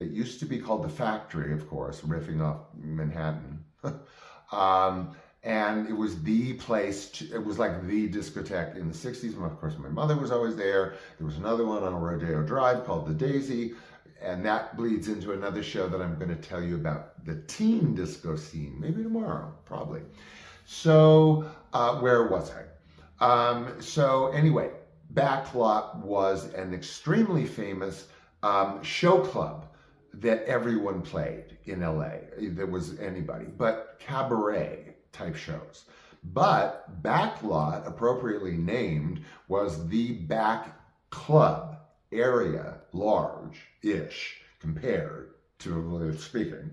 It used to be called the Factory, of course, riffing off Manhattan. And it was the place, it was like the discotheque in the 60s. And of course, my mother was always there. There was another one on Rodeo Drive called the Daisy. And that bleeds into another show that I'm going to tell you about, the teen disco scene, maybe tomorrow, probably. So, where was I? So anyway, BACKLOT was an extremely famous show club that everyone played in LA. There was anybody, but cabaret type shows. But BACKLOT, appropriately named, was the back club area, large-ish compared to speaking,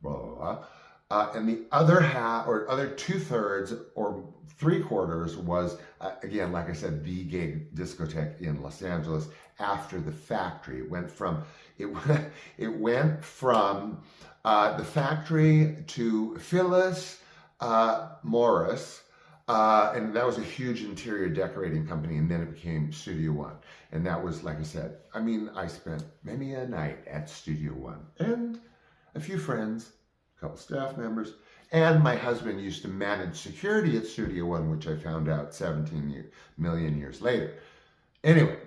blah, blah, blah. And the other half, or other 2/3 or 3/4 was, again, like I said, the gay discotheque in Los Angeles after the Factory. It went from the Factory to Phyllis Morris, and that was a huge interior decorating company, and then it became Studio One. And that was, like I said, I mean, I spent many a night at Studio One, and a few friends, a couple staff members, and my husband used to manage security at Studio One, which I found out 17 million years later. Anyway,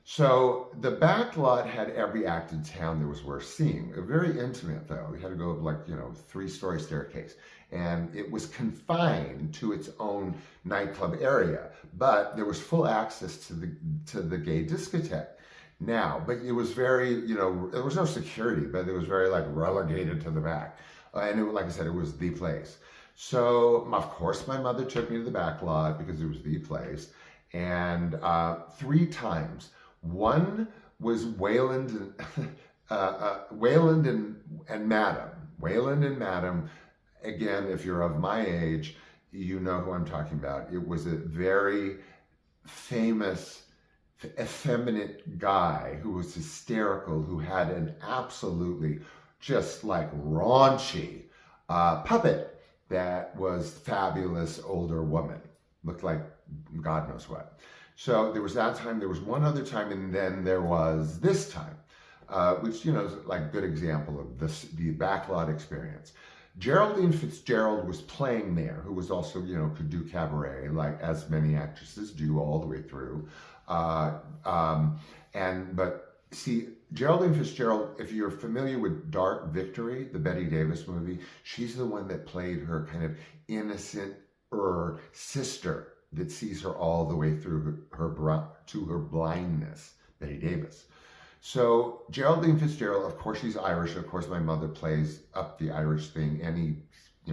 so the BACKLOT had every act in town that was worth seeing. Very intimate, though. We had to go up, like, 3-story staircase. And it was confined to its own nightclub area, but there was full access to the gay discotheque. Now, but it was very, there was no security, but it was very, like, relegated to the back. And it, like I said, it was the place. So, of course, my mother took me to the BACKLOT because it was the place. And 3 times. One was Waylon and Madam. Waylon and Madam, again, if you're of my age, you know who I'm talking about. It was a very famous, effeminate guy who was hysterical, who had an absolutely just like raunchy puppet that was fabulous older woman. Looked like God knows what. So there was that time, there was one other time, and then there was this time, which, is like a good example of the BACKLOT experience. Geraldine Fitzgerald was playing there, who was also, could do cabaret, like as many actresses do all the way through. But see, Geraldine Fitzgerald, if you're familiar with Dark Victory, the Bette Davis movie, she's the one that played her kind of innocent sister that sees her all the way through to her blindness, Bette Davis. So Geraldine Fitzgerald, of course, she's Irish. Of course, my mother plays up the Irish thing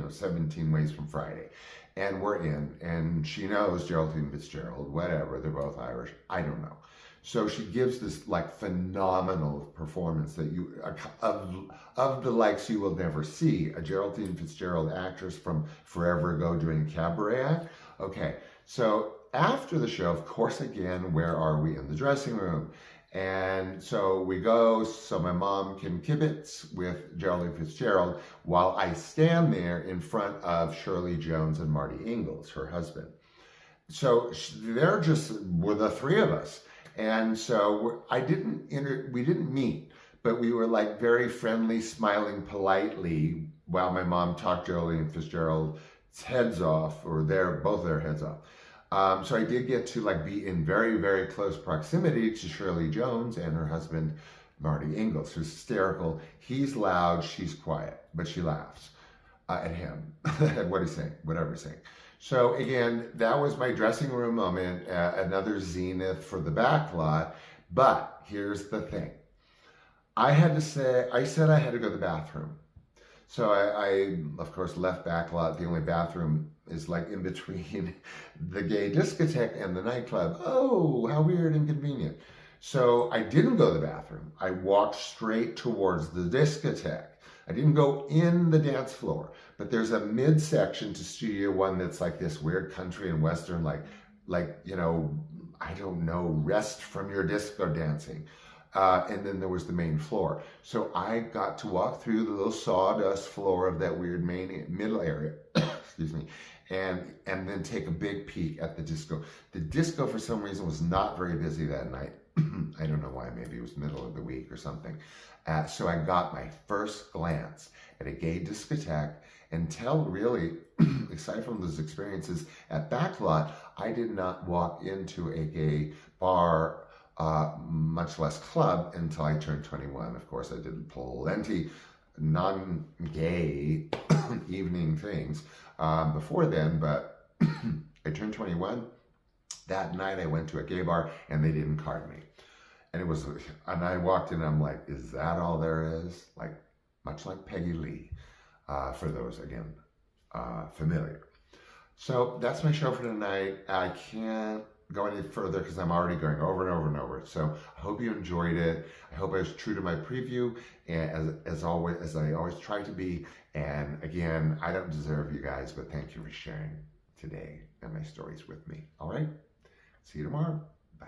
17 ways from Friday. And we're in, and she knows Geraldine Fitzgerald, whatever, they're both Irish. I don't know. So she gives this like phenomenal performance that of the likes you will never see. A Geraldine Fitzgerald actress from forever ago doing a cabaret act. Okay, so after the show, of course, again, where are we? In the dressing room. And so we go, so my mom can kibitz with Geraldine Fitzgerald while I stand there in front of Shirley Jones and Marty Ingalls, her husband. So we're the 3 of us. And so we didn't meet, but we were like very friendly, smiling politely while my mom talked Geraldine Fitzgerald's heads off, or both their heads off. So I did get to like be in very, very close proximity to Shirley Jones and her husband, Marty Ingalls, who's hysterical. He's loud, she's quiet, but she laughs at him, at what he's saying, whatever he's saying. So again, that was my dressing room moment, another zenith for the BACKLOT. But here's the thing. I said I had to go to the bathroom. So I of course, left BACKLOT. The only bathroom is like in between the gay discotheque and the nightclub. Oh, how weird and convenient. So I didn't go to the bathroom. I walked straight towards the discotheque. I didn't go in the dance floor, but there's a midsection to Studio One that's like this weird country and western, like I don't know, rest from your disco dancing. And then there was the main floor. So I got to walk through the little sawdust floor of that weird middle area, excuse me, and then take a big peek at the disco. The disco, for some reason, was not very busy that night. I don't know why, maybe it was middle of the week or something. So I got my first glance at a gay discotheque until really, aside from those experiences at BACKLOT, I did not walk into a gay bar, much less club, until I turned 21. Of course, I did plenty non-gay evening things before then, but I turned 21. That night I went to a gay bar and they didn't card me. And I walked in and I'm like, is that all there is? Like, much like Peggy Lee, for those, again, familiar. So that's my show for tonight. I can't go any further because I'm already going over and over and over. So I hope you enjoyed it. I hope I was true to my preview, and as always, as I always try to be. And again, I don't deserve you guys, but thank you for sharing today and my stories with me. All right? See you tomorrow. Bye.